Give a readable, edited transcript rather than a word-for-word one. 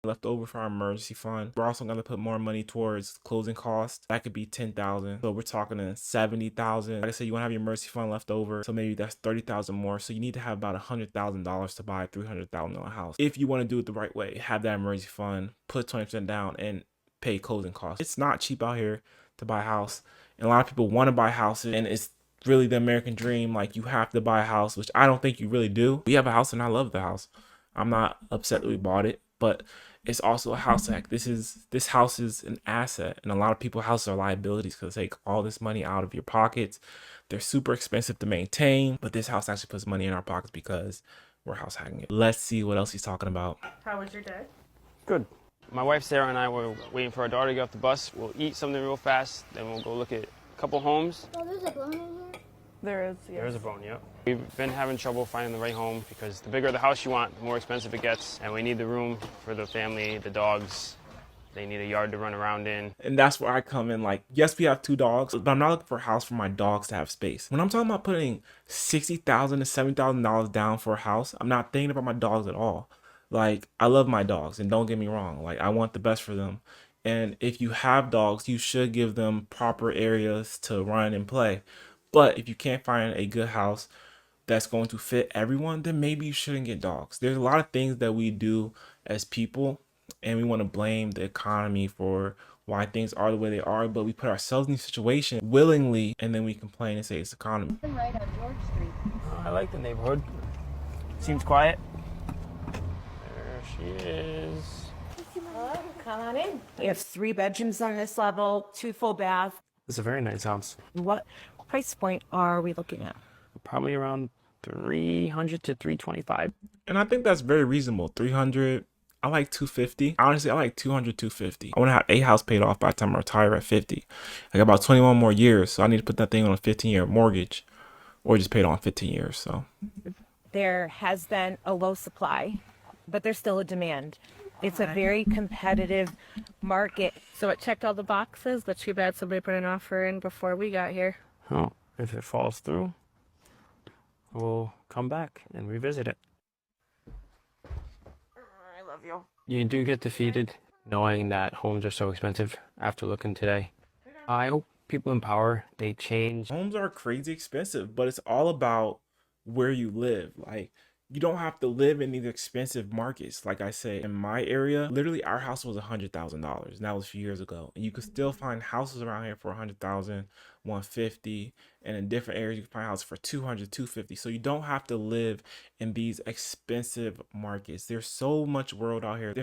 left over for our emergency fund. We're also going to put more money towards closing costs. That could be $10,000. So we're talking to $70,000. Like I said, you want to have your emergency fund left over. So maybe that's $30,000 more. So you need to have about $100,000 to buy a $300,000 house. If you want to do it the right way, have that emergency fund, put 20% down, and pay closing costs. It's not cheap out here to buy a house. And a lot of people want to buy houses, and it's really the American dream. Like, you have to buy a house, which I don't think you really do. We have a house and I love the house. I'm not upset that we bought it, but it's also a house hack. This house is an asset, and a lot of people's houses are liabilities because they take all this money out of your pockets. They're super expensive to maintain, but this house actually puts money in our pockets because we're house hacking it. Let's see what else he's talking about. How was your day? Good. My wife Sarah and I were waiting for our daughter to get off the bus. We'll eat something real fast, then we'll go look at a couple homes. Oh, there's a bone in here? There is, yes. There is a bone, yep. We've been having trouble finding the right home because the bigger the house you want, the more expensive it gets. And we need the room for the family, the dogs. They need a yard to run around in. And that's where I come in. Like, yes, we have 2 dogs, but I'm not looking for a house for my dogs to have space. When I'm talking about putting $60,000 to $70,000 down for a house, I'm not thinking about my dogs at all. Like, I love my dogs, and don't get me wrong. Like, I want the best for them. And if you have dogs, you should give them proper areas to run and play. But if you can't find a good house that's going to fit everyone, then maybe you shouldn't get dogs. There's a lot of things that we do as people, and we want to blame the economy for why things are the way they are, but we put ourselves in these situations willingly, and then we complain and say it's the economy. Right on George Street. I like the neighborhood. Seems quiet. There she is. Hello, come on in. We have 3 bedrooms on this level, 2 full baths. It's a very nice house. What price point are we looking at? Probably around 300 to 325. And I think that's very reasonable. 300. I like 250. Honestly, I like 200, 250. I want to have a house paid off by the time I retire at 50. I got about 21 more years, so I need to put that thing on a 15-year mortgage, or just pay it on 15 years. So There has been a low supply, but there's still a demand. It's a very competitive market. So it checked all the boxes, but too bad somebody put an offer in before we got here. Oh, if it falls through, we'll come back and revisit it. I love you. You do get defeated knowing that homes are so expensive after looking today. I hope people in power, they change. homes are crazy expensive, but it's all about where you live. Like, you don't have to live in these expensive markets. Like I say, in my area, literally our house was $100,000, and that was a few years ago. And you could still find houses around here for 100,000, 150, and in different areas you can find houses for 200, 250. So you don't have to live in these expensive markets. There's so much world out here. There's